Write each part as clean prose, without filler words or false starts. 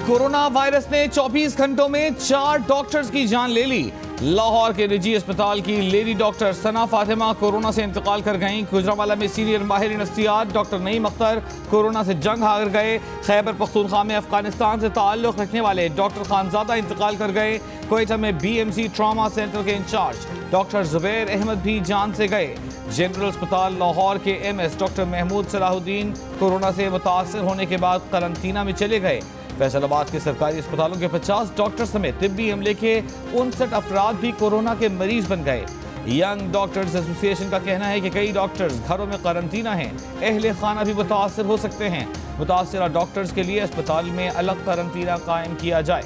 Corona virus ने 24 घंटों में 4 डॉक्टर्स की जान ले ली। लाहौर के निजी अस्पताल की लेडी डॉक्टर सना फातिमा कोरोना से इंतकाल कर गईं। गुजरांवाला में सीनियर माहिर नफ्सियात डॉक्टर नईम अख्तर कोरोना से जंग हार गए। खैबर पख्तूनख्वा में अफगानिस्तान से ताल्लुक रखने वाले डॉक्टर खानजादा इंतकाल कर गए। क्वेटा में BMC ट्रामा सेंटर के इंचार्ज डॉक्टर जुबैर अहमद भी जान से गए। जनरल अस्पताल लाहौर के MS doctor Mahmood Salahuddin corona से मुतासर होने के बाद करंतना में चले गए। फैसलाबाद के सरकारी अस्पतालों के 50 डॉक्टर समेत तिब्बी अमले के 59 अफराद भी कोरोना के मरीज बन गए। यंग डॉक्टर्स एसोसिएशन का कहना है कि कई डॉक्टर्स घरों में करंतना हैं। अहले खाना भी मुतासर हो सकते हैं। मुतासरा डॉक्टर्स के लिए अस्पताल में अलग करंतना कायम किया जाए।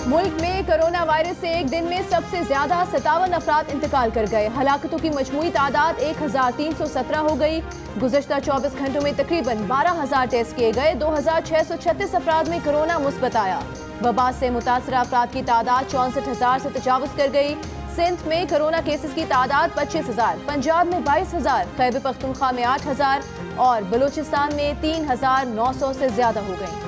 मुल्क में कोरोना वायरस से एक दिन में सबसे ज्यादा 57 अफराद इंतकाल कर गए। हलाकतों की मजमूई तादाद 1317 हो गई। गुज़श्ता 24 घंटों में तकरीबन 12,000 टेस्ट किए गए। 2,636 अफराद में कोरोना मुस्बत आया। वबा से मुतासरा अफराद की तादाद 64,000 से तजावुज कर गई। सिंध में कोरोना केसेस की तादाद 25,000, पंजाब में 22,000, खैबर पख्तूनख्वा में 8,000 और बलूचिस्तान में 3,900 से ज्यादा हो गई।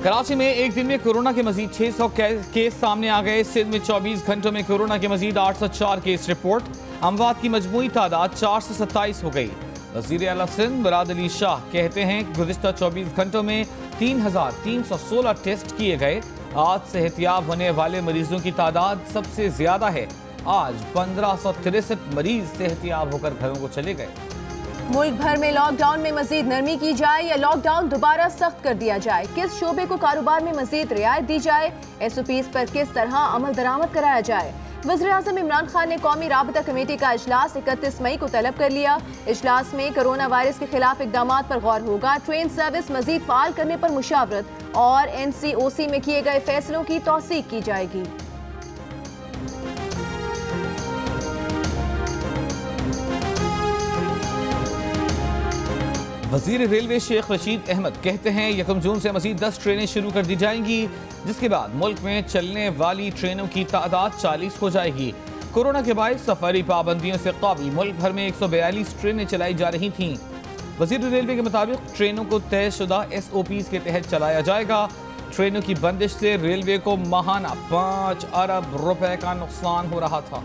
कराची में एक दिन में कोरोना के मजीद 600 केस सामने आ गए। सिंध में 24 घंटों में कोरोना के मजीद 804 केस रिपोर्ट। अमवात की मजमूई तादाद 427 हो गई। वज़ीर आला सिंध मुराद अली शाह कहते हैं कि गुज़िश्ता 24 घंटों में 3,316 टेस्ट किए गए। आज सेहतियाब होने वाले मरीजों की तादाद सबसे ज्यादा है। आज 1563 मरीज सेहतियाब होकर घरों को चले गए। मुल्क भर में लॉकडाउन में मजीद नरमी की जाए या लॉकडाउन दोबारा सख्त कर दिया जाए। किस शोबे को कारोबार में मजीद रियायत दी जाए। SOPs पर किस तरह अमल दरामद कराया जाए। वज़ीर-ए-आज़म इमरान खान ने कौमी राबता कमेटी का इजलास 31 मई को तलब कर लिया। इजलास में कोरोना वायरस के खिलाफ इकदाम पर गौर होगा। ट्रेन सर्विस मजीद फाल करने पर मुशावरत और NCOC में किए गए फैसलों की तौसीक की जाएगी। वजीर रेलवे शेख रशीद अहमद कहते हैं 1 जून से मजीद 10 ट्रेनें शुरू कर दी जाएंगी, जिसके बाद मुल्क में चलने वाली ट्रेनों की तादाद 40 हो जाएगी। कोरोना के बाद सफरी पाबंदियों से कबल मुल्क भर में 142 ट्रेनें चलाई जा रही थीं। वजीर रेलवे के मुताबिक ट्रेनों को तयशुदा SOPs के तहत चलाया जाएगा। ट्रेनों की बंदिश से रेलवे को माहाना 5 अरब रुपए का नुकसान हो रहा था।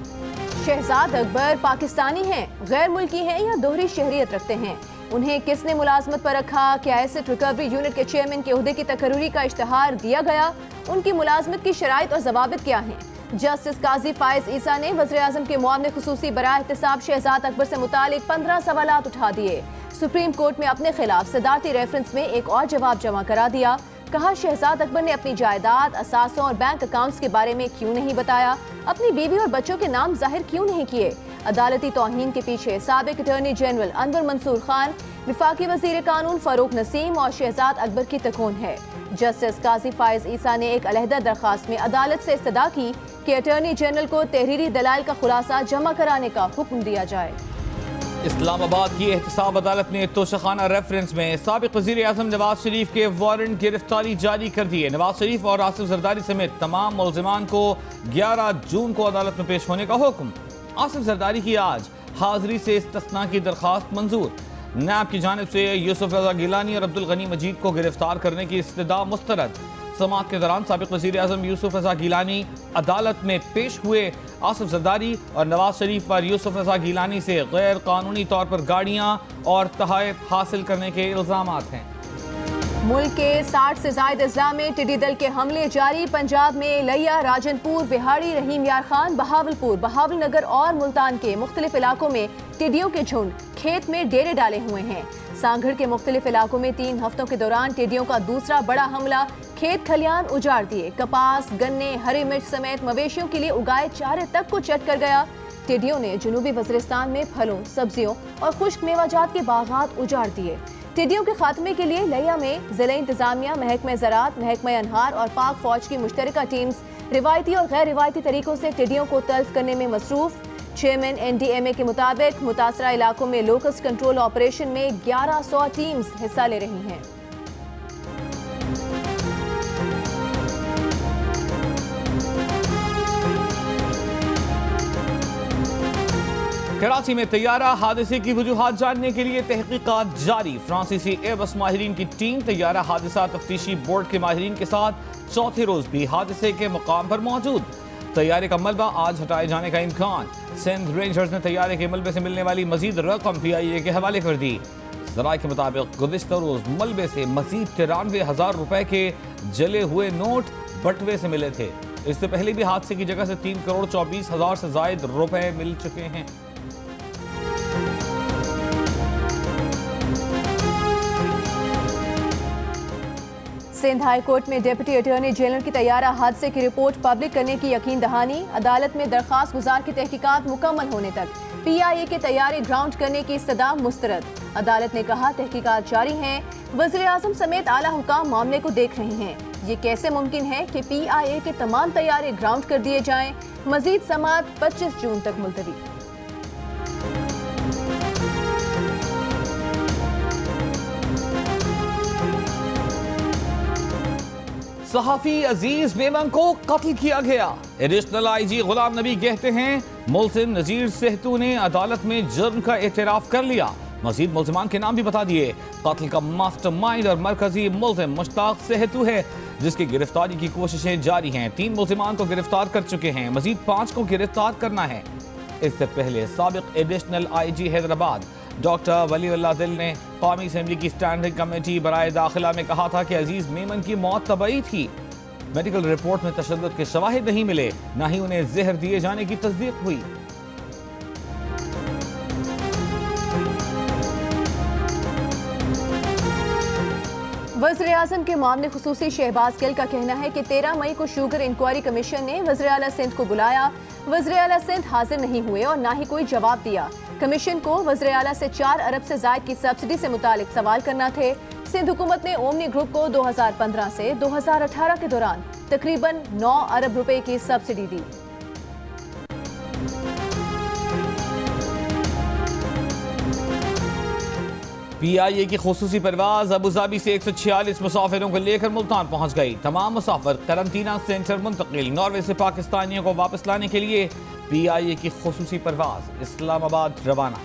शहजाद अकबर पाकिस्तानी हैं, गैर मुल्की हैं या दोहरी शहरियत रखते हैं। उन्हें किसने मुलाजमत पर रखा। क्या एसेट रिकवरी यूनिट के चेयरमैन के ओहदे की तकर्री का इश्तहार दिया गया। उनकी मुलाजमत की शराइत और जवाबित क्या हैं। जस्टिस काजी फायज ईसा ने वज़ीर-ए-आज़म के मुआवने खुसूसी बराए एहतसाब शहजाद अकबर से मुतालिक 15 सवालात उठा दिए। सुप्रीम कोर्ट में अपने खिलाफ सदारती रेफरेंस में एक और जवाब जमा करा दिया। कहा शहजाद अकबर ने अपनी जायदाद, असासों और बैंक अकाउंट्स के बारे में क्यों नहीं बताया। अपनी बीवी और बच्चों के नाम जाहिर क्यों नहीं किए। अदालती तौहीन के पीछे साबिक अटॉर्नी जनरल अनवर मंसूर खान, विफाकी वजीर कानून फारूक नसीम और शहजाद अकबर की तकून है। जस्टिस काजी फायज ईसा ने एक अलहदा दरखास्त में अदालत से इस्तदा की कि अटॉर्नी जनरल को तहरीरी दलाइल का खुलासा जमा कराने का हुक्म दिया जाए। इस्लामाबाद की एहतसाब अदालत ने तोशाखाना रेफरेंस में साबिक वज़ीर आज़म नवाज शरीफ के वारंट गिरफ्तारी जारी कर दिए। नवाज शरीफ और आसिफ जरदारी समेत तमाम मुल्ज़िमान को 11 जून को अदालत में पेश होने का हुक्म। आसिफ जरदारी की आज हाजिरी से इस्तिस्ना की दरखास्त मंजूर। नैब की जानिब से यूसुफ रजा गिलानी और अब्दुल गनी मजीद को गिरफ्तार करने की इस्तदा मुस्तरद। समाअत के दौरान साबिक वज़ीर आज़म यूसुफ रजा गिलानी अदालत में पेश हुए। आसिफ जरदारी और नवाज शरीफ पर यूसुफ रजा गिलानी से गैर कानूनी तौर पर गाड़ियाँ और तहफ़ हासिल करने के इल्ज़ामात हैं। मुल्क के 60 से ज़ायद अजला में टिड्डी दल के हमले जारी। पंजाब में लैया, राजनपुर, बिहाड़ी, रहीम यार खान, बहावलपुर, बहावलनगर और मुल्तान के मुख्तलिफ इलाकों में टिड्डियों के झुंड खेत में डेरे डाले हुए हैं। सांगढ़ के मुख्तलिफ इलाकों में 3 हफ्तों के दौरान टिड्डियों का दूसरा बड़ा हमला। खेत खलियान उजाड़ दिए। कपास, गन्ने, हरी मिर्च समेत मवेशियों के लिए उगाए चारे तक को चट कर गया। टिड्डियों ने जनूबी वज़ीरिस्तान में फलों, सब्जियों और खुश्क मेवाजात के बागात उजाड़ दिए। टिड्डियों के खात्मे के लिए लिया में ज़िला इंतजामिया, महकमा ज़राअत, महकमा अनहार और पाक फौज की मुश्तरका टीम्स रिवायती और गैर रिवायती तरीकों से टिड्डियों को तल्फ करने में मसरूफ। चेयरमैन NDMA के मुताबिक मुतासरा इलाकों में लोकस्ट कंट्रोल ऑपरेशन में 1100 टीम्स हिस्सा ले रही हैं। कराची में तैयारा हादसे की वजूहात जानने के लिए तहकीकात जारी। फ्रांसीसी एयरबस माहिरीन की टीम तैयारा हादसा तफ्तीशी बोर्ड के माहिरीन के साथ चौथे रोज भी हादसे के मुकाम पर मौजूद। तैयारे का मलबा आज हटाए जाने का इम्कान। सिंध रेंजर्स ने तैयारे के मलबे से मिलने वाली मजीद रकम PIA के हवाले कर दी। जराये के मुताबिक गुज़िश्ता रोज मलबे से मजीद 93,000 रुपए के जले हुए नोट बटवे से मिले थे। इससे पहले भी हादसे की जगह से 3,24,00,000 से जायद रुपए मिल चुके हैं। सिंध हाई कोर्ट में डिप्टी अटॉर्नी जनरल की तैयारा हादसे की रिपोर्ट पब्लिक करने की यकीन दहानी। अदालत में दरखास्त गुजार की तहकीकात मुकम्मल होने तक PIA के तैयारी ग्राउंड करने की इस्तदा मुस्तरद। अदालत ने कहा तहकीकात जारी हैं। वज़ीर आज़म समेत आला हुकाम मामले को देख रहे हैं। ये कैसे मुमकिन है कि PIA के तमाम तैयारे ग्राउंड कर दिए जाएं। मजीद समाअत 25 जून तक मुलतवी। सहाफी अजीज मेमन को कत्ल किया गया। एडिशनल IG गुलाम नबी कहते हैं मुल्जिम नजीर सेहतू ने अदालत में जुर्म का एतराफ कर लिया। मजीद मुल्जिमान के नाम भी बता दिए। कत्ल का मास्टरमाइंड और मरकजी मुल्जिम मुश्ताक सेहतू है, जिसकी गिरफ्तारी की कोशिशें जारी हैं। 3 मुल्जिमान को गिरफ्तार कर चुके हैं, मजीद 5 को गिरफ्तार करना है। इससे पहले साबिक additional IG Hyderabad doctor Waliullah दिल ने कौमी असेंबली की स्टैंडिंग कमेटी बराए दाखिला में कहा था कि अजीज मेमन की मौत तबई थी। मेडिकल रिपोर्ट में तशद्दुद के शवाहिद नहीं मिले, न ही उन्हें जहर दिए जाने की तस्दीक हुई। वज़ीर आज़म के मामले खुसूसी शहबाज गिल का कहना है कि 13 मई को शुगर इंक्वायरी कमीशन ने वज़ीर आला सिंध को बुलाया। वज़ीर आला सिंध हाजिर नहीं हुए और न ही कोई जवाब दिया। कमीशन को वज़ीर आला से 4 अरब से जायद की सब्सिडी से मुतालिक सवाल करना थे। सिंध हुकूमत ने ओमनी ग्रुप को 2015 से 2018 के दौरान तकरीबन 9 अरब रुपए की सब्सिडी दी। PIA की खुसूसी परवाज अबूधाबी से 146 मुसाफिरों को लेकर मुल्तान पहुंच गई। तमाम मुसाफिर करंटीना सेंटर मुंतकिल। नॉर्वे से पाकिस्तानियों को वापस लाने के लिए PIA की खुसूसी परवाज इस्लामाबाद रवाना।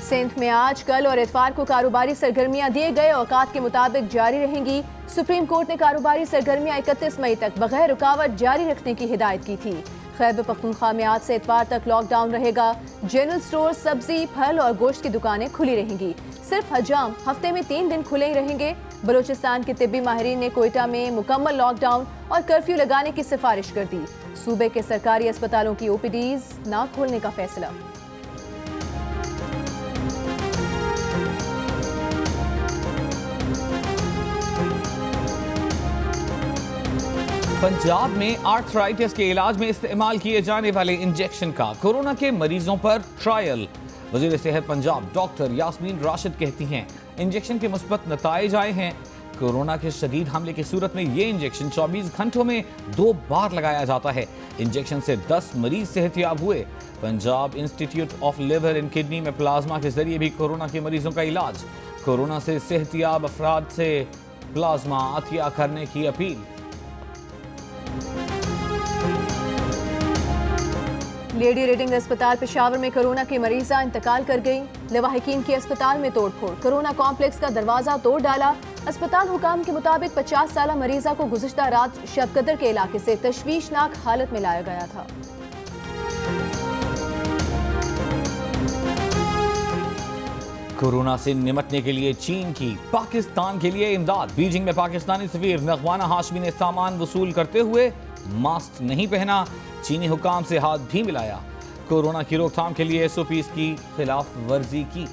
सिंध में आज, कल और इतवार को कारोबारी सरगर्मियां दिए गए औकात के मुताबिक जारी रहेंगी। सुप्रीम कोर्ट ने कारोबारी सरगर्मियां 31 मई तक बगैर रुकावट जारी रखने की हिदायत की थी। खैबर पख्तूनख्वा में आज से इतवार तक लॉकडाउन रहेगा। जनरल स्टोर, सब्जी, फल और गोश्त की दुकानें खुली रहेंगी। सिर्फ हजाम हफ्ते में 3 दिन खुले ही रहेंगे। बलूचिस्तान के तिब्बी माहिरीन ने कोयटा में मुकम्मल लॉकडाउन और कर्फ्यू लगाने की सिफारिश कर दी। सूबे के सरकारी अस्पतालों की OPDs ना खोलने का फैसला। पंजाब में आर्थराइटिस के इलाज में इस्तेमाल किए जाने वाले इंजेक्शन का कोरोना के मरीजों पर ट्रायल। वज़ीर सेहत पंजाब डॉक्टर यास्मीन राशिद कहती हैं इंजेक्शन के मुस्बत नताइज आए हैं। कोरोना के शदीद हमले की सूरत में ये इंजेक्शन 24 घंटों में 2 बार लगाया जाता है। इंजेक्शन से 10 मरीज सेहतयाब हुए। Punjab institute of liver and kidney में प्लाज्मा के जरिए भी कोरोना के मरीजों का इलाज। कोरोना से सेहतयाब अफराद से प्लाज्मा अतिया करने की अपील। लेडी रीडिंग अस्पताल पेशावर में कोरोना की मरीजा इंतकाल कर गई। लवाहिकीन की अस्पताल में तोड़फोड़, कोरोना कॉम्प्लेक्स का दरवाजा तोड़ डाला। अस्पताल हुकाम के मुताबिक 50 साला मरीजा को गुज़िश्ता रात शबकदर के इलाके से तशवीशनाक हालत में लाया गया था। कोरोना से निपटने के लिए चीन की पाकिस्तान के लिए इमदाद। बीजिंग में पाकिस्तानी सफीर नगवाना हाशमी ने सामान वसूल करते हुए मास्क नहीं पहना, चीनी हुकाम से हाथ भी मिलाया। कोरोना की रोकथाम के लिए SOPs की खिलाफ वर्जी की।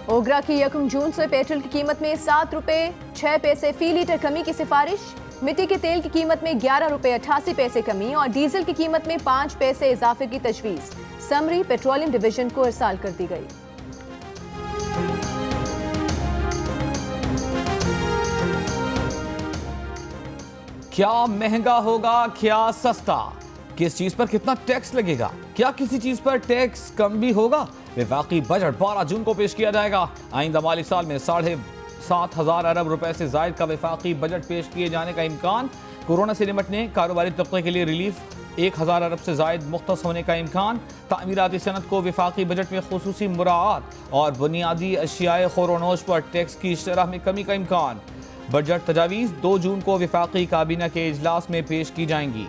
ओगरा की 1 जून से पेट्रोल की कीमत में 7 रुपए 6 पैसे फी लीटर कमी की सिफारिश। मिट्टी के तेल की कीमत में 11 रुपए 88 पैसे कमी और डीजल की कीमत में 5 पैसे इजाफे की तजवीज़ समरी पेट्रोलियम डिवीजन को इरसाल कर दी गई। क्या महंगा होगा, क्या सस्ता, किस चीज पर कितना टैक्स लगेगा, क्या किसी चीज पर टैक्स कम भी होगा? वफाकी बजट 12 जून को पेश किया जाएगा। आइंदा माली साल में 7,000 अरब रुपए से जायद का वफाकी बजट पेश किए जाने का इम्कान। कोरोना से निपटने कारोबारी तबके के लिए रिलीफ 1,000 अरब से जायद मुख्तस होने का इम्कान। तामीराती सनत को वफाकी बजट में खुसूसी मुराआत और बुनियादी अशियाए खोरोनोश पर टैक्स की शरह में कमी का इम्कान। बजट तजावीज़ 2 जून को वफाकी काबीना के इजलास में पेश की जाएंगी।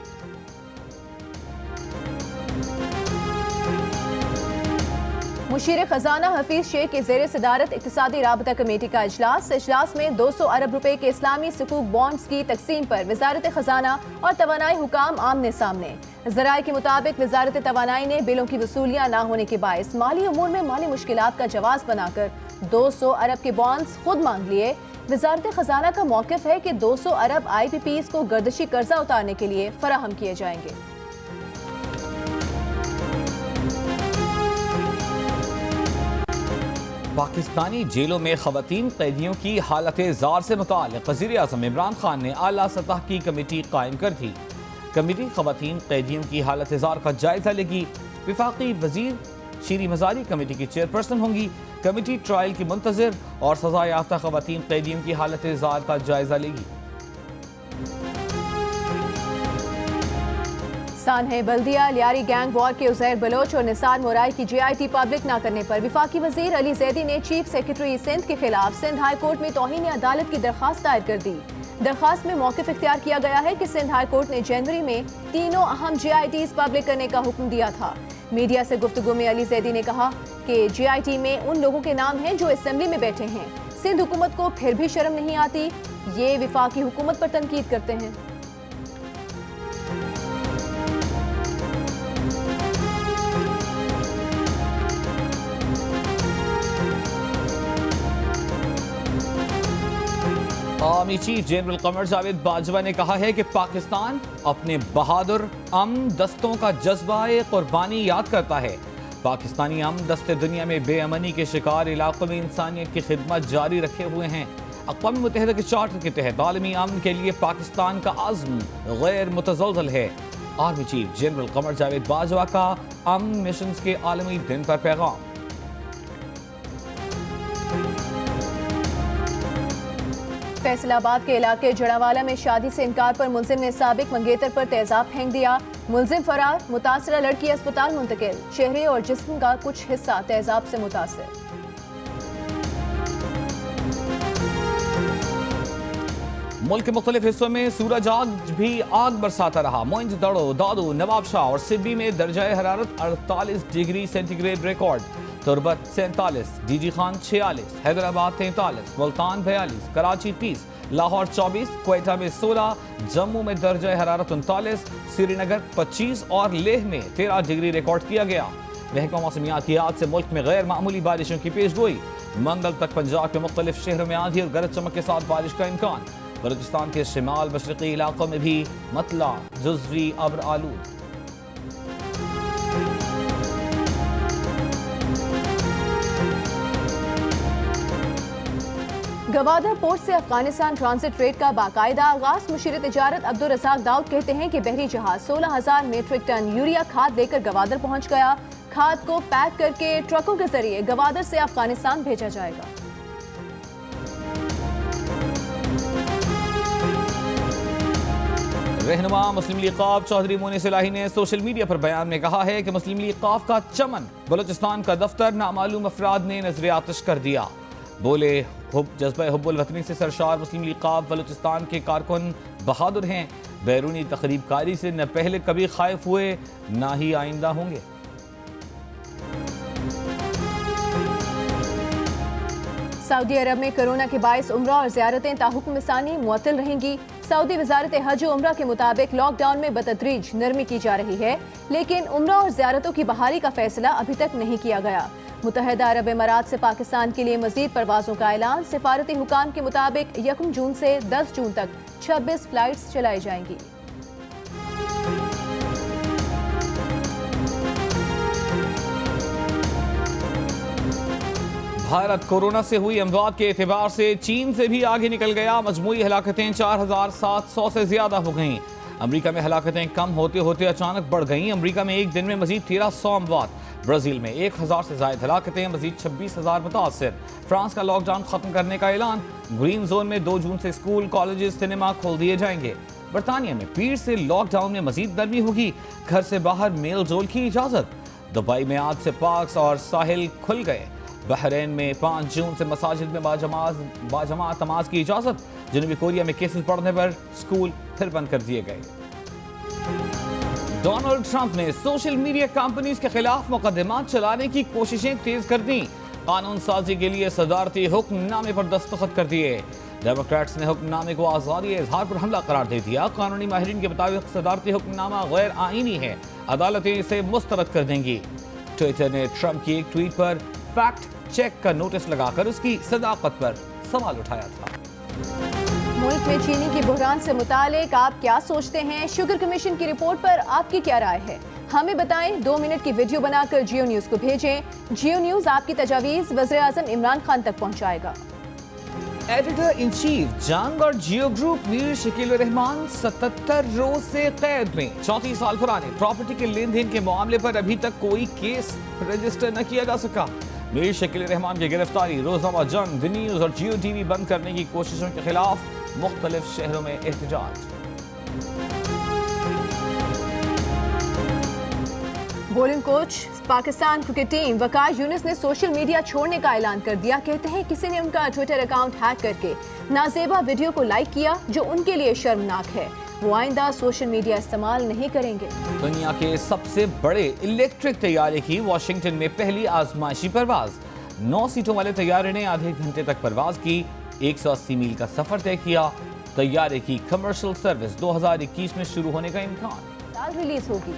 मुशीर खजाना हफीज शेख के जेर सदारत इक्तिसादी राबता कमेटी का इजलास में 200 अरब रुपए के इस्लामी सुकूक बॉन्ड्स की तकसीम पर वजारत खजाना और तवानाई हुकाम आमने सामने। जराये के मुताबिक वजारत तवानाई ने बिलों की वसूलियाँ न होने के बायस माली उमूर में माली मुश्किलात का जवाब बनाकर 200 अरब के बॉन्ड्स खुद मांग लिए। वजारत खजाना का मौक़िफ़ है कि 200 अरब IPPs को गर्दशी कर्जा उतारने के लिए फराहम किए जाएंगे। पाकिस्तानी जेलों में खवातीन कैदियों की हालत जार से मुताल्लिक़ वज़ीर आज़म इमरान खान ने आला सतह की कमेटी कायम कर दी। कमेटी खवातीन कैदियों की हालत जार का जायजा लेगी। वफाकी वजीर शीरी मजारी कमेटी की चेयरपर्सन होंगी। कमेटी ट्रायल की मुंतज़िर और सजा याफ्ता खवातीन कैदियों की हालत जार का जायजा लेगी। सानहे बल्दिया लियारी गैंग वॉर के उज़ैर बलोच और निसार मोराई की JIT पब्लिक न करने पर वफाकी वजीर अली जैदी ने चीफ सेक्रेटरी सिंध के खिलाफ सिंध हाई कोर्ट में तौहीन अदालत की दरख्वास्त दायर कर दी। दरख्वास्त में मौक़िफ़ इख्तियार किया गया है कि सिंध हाई कोर्ट ने जनवरी में तीनों अहम JITs पब्लिक करने का हुक्म दिया था। मीडिया से गुफ्तगू में अली जैदी ने कहा कि JIT में उन लोगों के नाम हैं जो असेंबली में बैठे हैं। सिंध हुकूमत को फिर भी शर्म नहीं आती, ये वफाकी हुकूमत पर तनकीद करते हैं। Army chief general Qamar Javed Bajwa ने कहा है कि पाकिस्तान अपने बहादुर अमन दस्तों का जज्बा कुर्बानी याद करता है। पाकिस्तानी अमन दस्ते दुनिया में बेअमनी के शिकार इलाकों में इंसानियत की खिदमत जारी रखे हुए हैं। अक़वाम मुत्तहिदा के चार्टर के तहत आलमी अमन के लिए पाकिस्तान का अज़्म गैर मुतज़लज़ल है। Army chief general Qamar Javed Bajwa का अमन मिशन के आलमी दिन पर पैगाम। फैसलाबाद के इलाके जड़ावाला में शादी से इनकार पर मुलजिम ने साबिक मंगेतर पर तेजाब फेंक दिया। मुलजिम फरार, मुतासरा लड़की अस्पताल मुंतकिल। चेहरे और जिस्म का कुछ हिस्सा तेजाब से मुतासर। मुल्क के मुख्तलिफ हिस्सों में सूरज आज भी आग बरसाता रहा। मोइंजदड़ो, दादू, नवाबशाह और सिब्बी में दर्जा हरारत 48 डिग्री सेंटीग्रेड रिकॉर्ड। तुरबत 47, डीजी खान 46, हैदराबाद 43, मुल्तान 42, कराची 30, लाहौर 24, क्वेटा में 16, जम्मू में दर्जा हरारत 39, श्रीनगर 25 और लेह में 13 डिग्री रिकॉर्ड किया गया। महकमा मौसमियात की याद से मुल्क में गैर मामूली बारिशों की पेशगोई। मंगल तक पंजाब के मुख्तलिफ शहरों में आंधी और गरज चमक के साथ बारिश का इम्कान। बलूचिस्तान के शिमाल मशरक़ी इलाकों में भी मतला जुज़वी अब्र आलूद। गवादर पोर्ट से अफगानिस्तान ट्रांजिट ट्रेड का बाकायदा आगाज। मुशीर तिजारत अब्दुल रज़ाक दाऊद कहते हैं कि बहरी जहाज 16,000 मीट्रिक टन यूरिया खाद लेकर गवादर पहुंच गया। खाद को पैक करके ट्रकों के जरिए गवादर से अफगानिस्तान भेजा जाएगा। रहनुमा मुस्लिम लीग क़ाफ चौधरी मोनी सिलाही ने सोशल मीडिया पर बयान में कहा है कि मुस्लिम लीग क़ाफ का चमन बलूचिस्तान का दफ्तर नामालूम अफराद ने नजर आतिश कर दिया। बोले जज्बा हुब्बुल वतनी से सरशार मुस्लिम लीग क़ाफ बलूचिस्तान के कारकुन बहादुर हैं। बैरूनी तकरीबकारी से न पहले कभी खाइफ हुए ना ही आइंदा होंगे। सऊदी अरब में कोरोना के बायस उम्रा और ज़ियारतें ताहुक्म सानी मुअत्तल रहेंगी। सऊदी वजारत हज और उम्रा के मुताबिक लॉकडाउन में बतदरीज नरमी की जा रही है, लेकिन उम्रा और ज़ियारतों की बहाली का फैसला अभी तक नहीं किया गया। मुत्तहिदा अरब इमारात से पाकिस्तान के लिए मजीद परवाज़ों का ऐलान। सिफारती हुकाम के मुताबिक 1 जून से 10 जून तक 26 फ्लाइट्स चलाई जाएंगी। भारत कोरोना से हुई अमवात के एतबार से चीन से भी आगे निकल गया। मजमूई हलाकतें 4,700 से ज्यादा हो गईं। अमेरिका में हलाकतें कम होते होते अचानक बढ़ गईं। अमेरिका में एक दिन में मजीद 1300 अमवात। ब्राजील में 1000 से ज्यादा हलाकतें, मजीद 26,000 मुतासर। फ्रांस का लॉकडाउन खत्म करने का ऐलान। ग्रीन जोन में 2 जून से स्कूल, कॉलेजेस, सिनेमा खोल दिए जाएंगे। बरतानिया में पीर से लॉकडाउन में मजीद नरमी होगी। घर से बाहर मेल जोल की इजाजत। दुबई में आज से पार्क्स और साहिल खुल गए। बहरीन में 5 जून से मसाजिद में बाजमात नमाज की इजाजत। जनूबी कोरिया में केसेस बढ़ने पर स्कूल फिर बंद कर दिए गए। डोनाल्ड ट्रंप ने सोशल मीडिया कंपनीज के खिलाफ मुकदमा चलाने की कोशिशें तेज कर दी। कानून साजी के लिए सदारती हुक्मनामे पर दस्तखत कर दिए। डेमोक्रेट्स ने हुक्मनामे को आज़ादी इजहार पर हमला करार दे दिया। कानूनी माहिरीन के मुताबिक सदारती हुक्मनामा गैर आईनी है, अदालतें इसे मुस्तरद कर देंगी। ट्विटर ने ट्रंप की एक ट्वीट पर फैक्ट चेक का नोटिस लगाकर उसकी सदाकत पर सवाल उठाया था। मुल्क में चीनी की बुहरान से मुतालिक आप क्या सोचते हैं? शुगर कमीशन की रिपोर्ट पर आपकी क्या राय है? हमें बताएं। 2 मिनट की वीडियो बनाकर जियो न्यूज़ को भेजें। जियो न्यूज़ आपकी तजावीज़ वज़ीर आज़म इमरान खान तक पहुंचाएगा। एडिटर इन चीफ जंग और जियो ग्रुप मीर शकील रहमान 77 रोज से कैद में। 34 साल पुराने प्रॉपर्टी के लेन देन के मामले पर अभी तक कोई केस रजिस्टर न किया जा सका। मीर शकील रहमान की गिरफ्तारी, रोजनामा जंग, द न्यूज़ और जियो टीवी बंद करने की कोशिशों के खिलाफ मुख्तलिफ शहरों में एहतजाज। Bowling coach Pakistan cricket team Waqar Younis ने सोशल मीडिया छोड़ने का ऐलान कर दिया। कहते हैं किसी ने उनका ट्विटर अकाउंट हैक करके नाजेबा वीडियो को लाइक किया, जो उनके लिए शर्मनाक है। वो आइंदा सोशल मीडिया इस्तेमाल नहीं करेंगे। दुनिया के सबसे बड़े इलेक्ट्रिक तैयारे की वाशिंगटन में पहली आजमाइशी परवाज। 9 सीटों वाले तैयारे ने आधे घंटे तक परवाज की, 180 मील का सफर तय किया। तैयारे की कमर्शियल सर्विस 2021 में शुरू होने का इम्कान। रिलीज होगी।